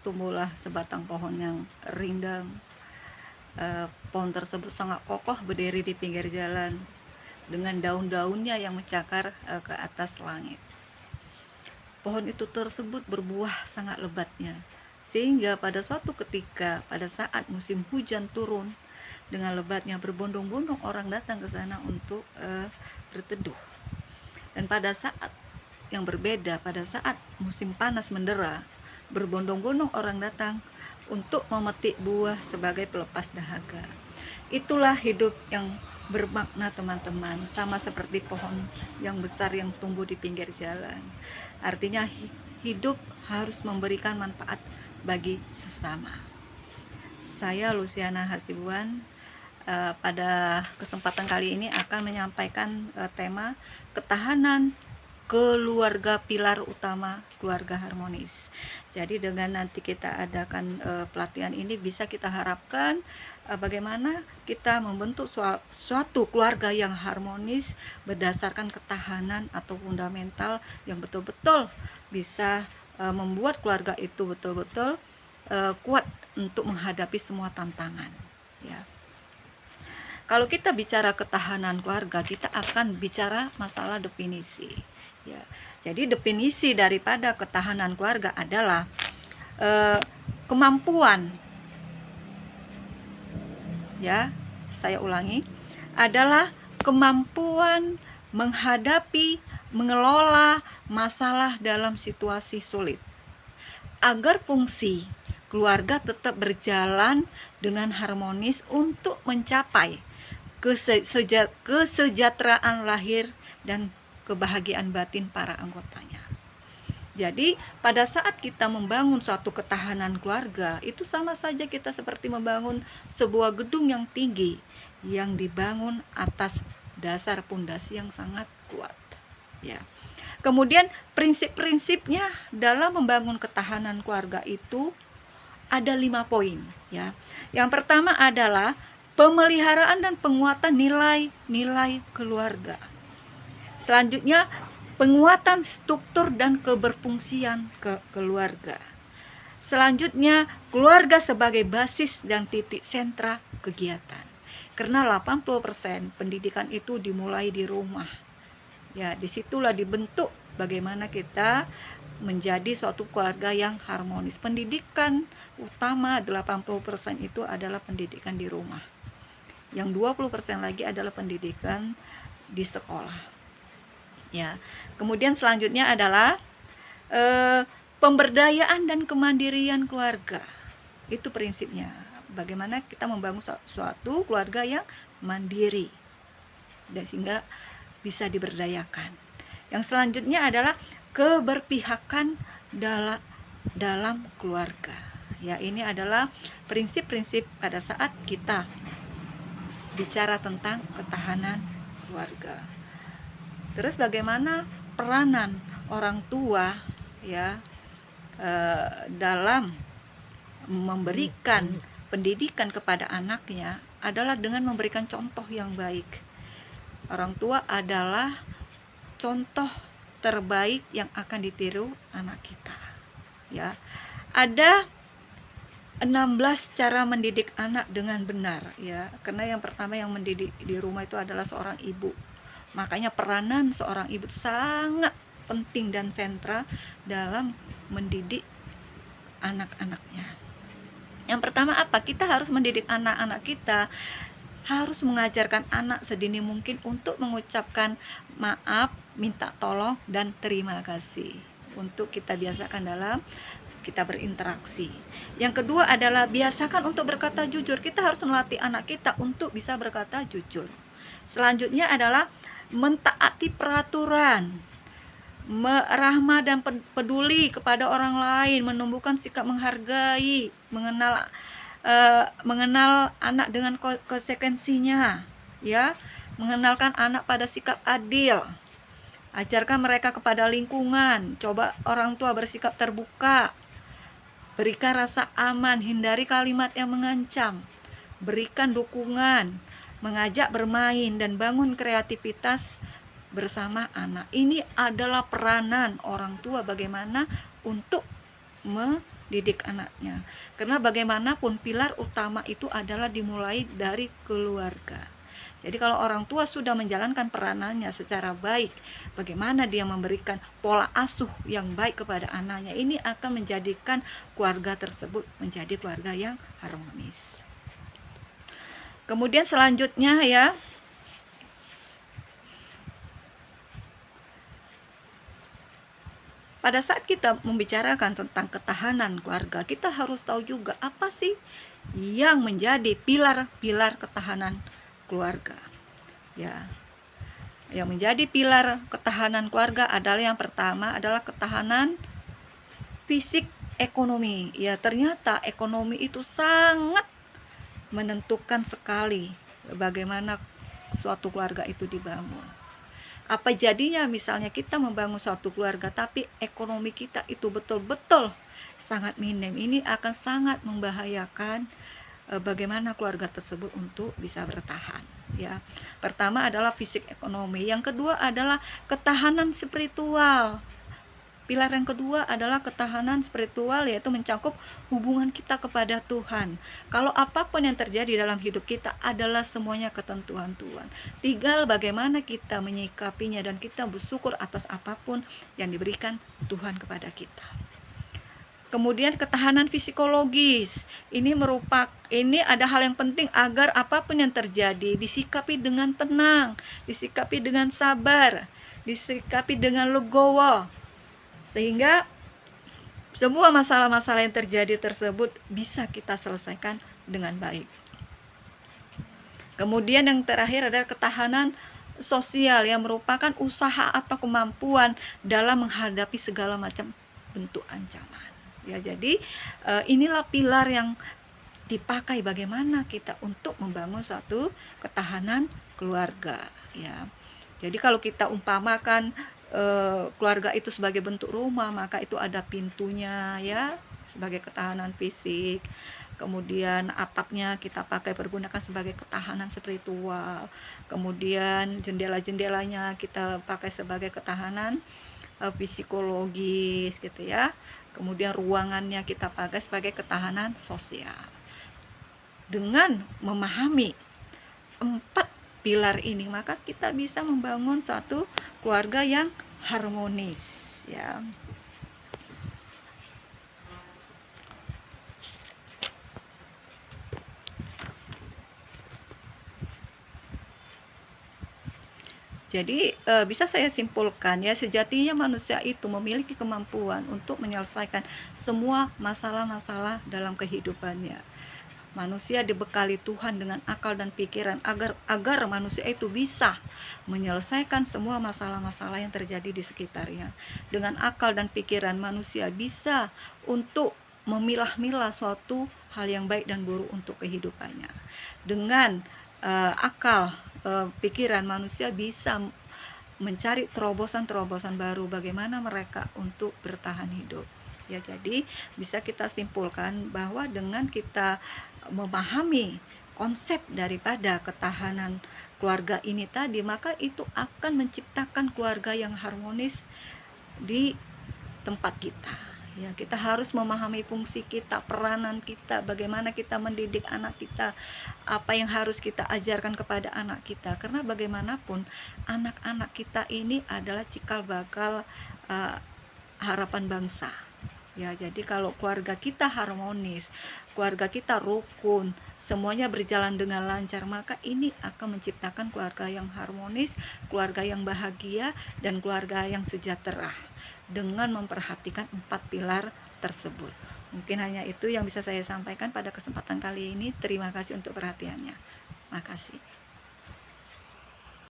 Tumbuhlah sebatang pohon yang rindang. Pohon tersebut sangat kokoh berdiri di pinggir jalan dengan daun-daunnya yang mencakar ke atas langit. Pohon itu tersebut berbuah sangat lebatnya, sehingga pada suatu ketika, pada saat musim hujan turun, dengan lebatnya berbondong-bondong orang datang ke sana untuk berteduh. Dan pada saat yang berbeda, pada saat musim panas mendera, berbondong-bondong orang datang untuk memetik buah sebagai pelepas dahaga. Itulah hidup yang bermakna, teman-teman, sama seperti pohon yang besar yang tumbuh di pinggir jalan. Artinya hidup harus memberikan manfaat bagi sesama. Saya Luciana Hasibuan pada kesempatan kali ini akan menyampaikan tema ketahanan keluarga, pilar utama keluarga harmonis. Jadi dengan nanti kita adakan pelatihan ini, bisa kita harapkan bagaimana kita membentuk suatu keluarga yang harmonis berdasarkan ketahanan atau fundamental yang betul-betul bisa membuat keluarga itu betul-betul kuat untuk menghadapi semua tantangan, ya. Kalau kita bicara ketahanan keluarga, kita akan bicara masalah definisi, ya. Jadi definisi daripada ketahanan keluarga adalah kemampuan, ya, saya ulangi, adalah kemampuan menghadapi, mengelola masalah dalam situasi sulit, agar fungsi keluarga tetap berjalan dengan harmonis untuk mencapai kesejahteraan lahir dan kebahagiaan batin para anggotanya. Jadi pada saat kita membangun suatu ketahanan keluarga, itu sama saja kita seperti membangun sebuah gedung yang tinggi yang dibangun atas dasar pondasi yang sangat kuat, ya. Kemudian prinsip-prinsipnya dalam membangun ketahanan keluarga itu ada 5 poin, ya. Yang pertama adalah pemeliharaan dan penguatan nilai-nilai keluarga. Selanjutnya, penguatan struktur dan keberfungsian keluarga. Selanjutnya, keluarga sebagai basis dan titik sentra kegiatan. Karena 80% pendidikan itu dimulai di rumah. Ya, disitulah dibentuk bagaimana kita menjadi suatu keluarga yang harmonis. Pendidikan utama 80% itu adalah pendidikan di rumah. Yang 20% lagi adalah pendidikan di sekolah, ya. Kemudian selanjutnya adalah pemberdayaan dan kemandirian keluarga. Itu prinsipnya. Bagaimana kita membangun suatu keluarga yang mandiri dan sehingga bisa diberdayakan. Yang selanjutnya adalah keberpihakan dalam keluarga. Ya, ini adalah prinsip-prinsip pada saat kita bicara tentang ketahanan keluarga. Terus bagaimana peranan orang tua, ya, dalam memberikan pendidikan kepada anaknya adalah dengan memberikan contoh yang baik. Orang tua adalah contoh terbaik yang akan ditiru anak kita, ya. Ada 16 cara mendidik anak dengan benar, ya. Karena yang pertama yang mendidik di rumah itu adalah seorang ibu. Makanya peranan seorang ibu itu sangat penting dan sentral dalam mendidik anak-anaknya. Yang pertama apa? Kita harus mendidik anak-anak kita, harus mengajarkan anak sedini mungkin untuk mengucapkan maaf, minta tolong, dan terima kasih. Untuk kita biasakan dalam kita berinteraksi. Yang kedua adalah biasakan untuk berkata jujur. Kita harus melatih anak kita untuk bisa berkata jujur. Selanjutnya adalah mentaati peraturan, merahmah dan peduli kepada orang lain, menumbuhkan sikap menghargai, mengenal anak dengan konsekuensinya, ya. Mengenalkan anak pada sikap adil. Ajarkan mereka kepada lingkungan. Coba orang tua bersikap terbuka. Berikan rasa aman, hindari kalimat yang mengancam. Berikan dukungan, mengajak bermain dan bangun kreativitas bersama anak. Ini adalah peranan orang tua bagaimana untuk didik anaknya. Karena bagaimanapun pilar utama itu adalah dimulai dari keluarga. Jadi kalau orang tua sudah menjalankan peranannya secara baik, bagaimana dia memberikan pola asuh yang baik kepada anaknya, ini akan menjadikan keluarga tersebut menjadi keluarga yang harmonis. Kemudian selanjutnya ya, pada saat kita membicarakan tentang ketahanan keluarga, kita harus tahu juga apa sih yang menjadi pilar-pilar ketahanan keluarga. Ya, yang menjadi pilar ketahanan keluarga adalah yang pertama adalah ketahanan fisik ekonomi. Ya, ternyata ekonomi itu sangat menentukan sekali bagaimana suatu keluarga itu dibangun. Apa jadinya misalnya kita membangun suatu keluarga tapi ekonomi kita itu betul-betul sangat minim, ini akan sangat membahayakan bagaimana keluarga tersebut untuk bisa bertahan ya. Pertama adalah fisik ekonomi, yang kedua adalah ketahanan spiritual. Pilar yang kedua adalah ketahanan spiritual, yaitu mencakup hubungan kita kepada Tuhan. Kalau apapun yang terjadi dalam hidup kita adalah semuanya ketentuan Tuhan. Tinggal bagaimana kita menyikapinya dan kita bersyukur atas apapun yang diberikan Tuhan kepada kita. Kemudian ketahanan psikologis. Ini ada hal yang penting agar apapun yang terjadi disikapi dengan tenang, disikapi dengan sabar, disikapi dengan legowo, sehingga semua masalah-masalah yang terjadi tersebut bisa kita selesaikan dengan baik. Kemudian yang terakhir adalah ketahanan sosial, yang merupakan usaha atau kemampuan dalam menghadapi segala macam bentuk ancaman. Ya, jadi inilah pilar yang dipakai bagaimana kita untuk membangun suatu ketahanan keluarga ya. Jadi kalau kita umpamakan keluarga itu sebagai bentuk rumah, maka itu ada pintunya ya sebagai ketahanan fisik. Kemudian atapnya kita pergunakan sebagai ketahanan spiritual. Kemudian jendela-jendelanya kita pakai sebagai ketahanan psikologis gitu ya. Kemudian ruangannya kita pakai sebagai ketahanan sosial. Dengan memahami 4 pilar ini, maka kita bisa membangun satu keluarga yang harmonis ya. Jadi bisa saya simpulkan ya, sejatinya manusia itu memiliki kemampuan untuk menyelesaikan semua masalah-masalah dalam kehidupannya. Manusia dibekali Tuhan dengan akal dan pikiran agar manusia itu bisa menyelesaikan semua masalah-masalah yang terjadi di sekitarnya. Dengan akal dan pikiran manusia bisa untuk memilah-milah suatu hal yang baik dan buruk untuk kehidupannya. Dengan akal pikiran manusia bisa mencari terobosan-terobosan baru bagaimana mereka untuk bertahan hidup ya. Jadi bisa kita simpulkan bahwa dengan kita memahami konsep daripada ketahanan keluarga ini tadi, maka itu akan menciptakan keluarga yang harmonis di tempat kita ya. Kita harus memahami fungsi kita, peranan kita, bagaimana kita mendidik anak kita, apa yang harus kita ajarkan kepada anak kita, karena bagaimanapun anak-anak kita ini adalah cikal bakal harapan bangsa ya. Jadi kalau keluarga kita harmonis, keluarga kita rukun, semuanya berjalan dengan lancar, maka ini akan menciptakan keluarga yang harmonis, keluarga yang bahagia, dan keluarga yang sejahtera dengan memperhatikan 4 pilar tersebut. Mungkin hanya itu yang bisa saya sampaikan pada kesempatan kali ini. Terima kasih untuk perhatiannya. Makasih.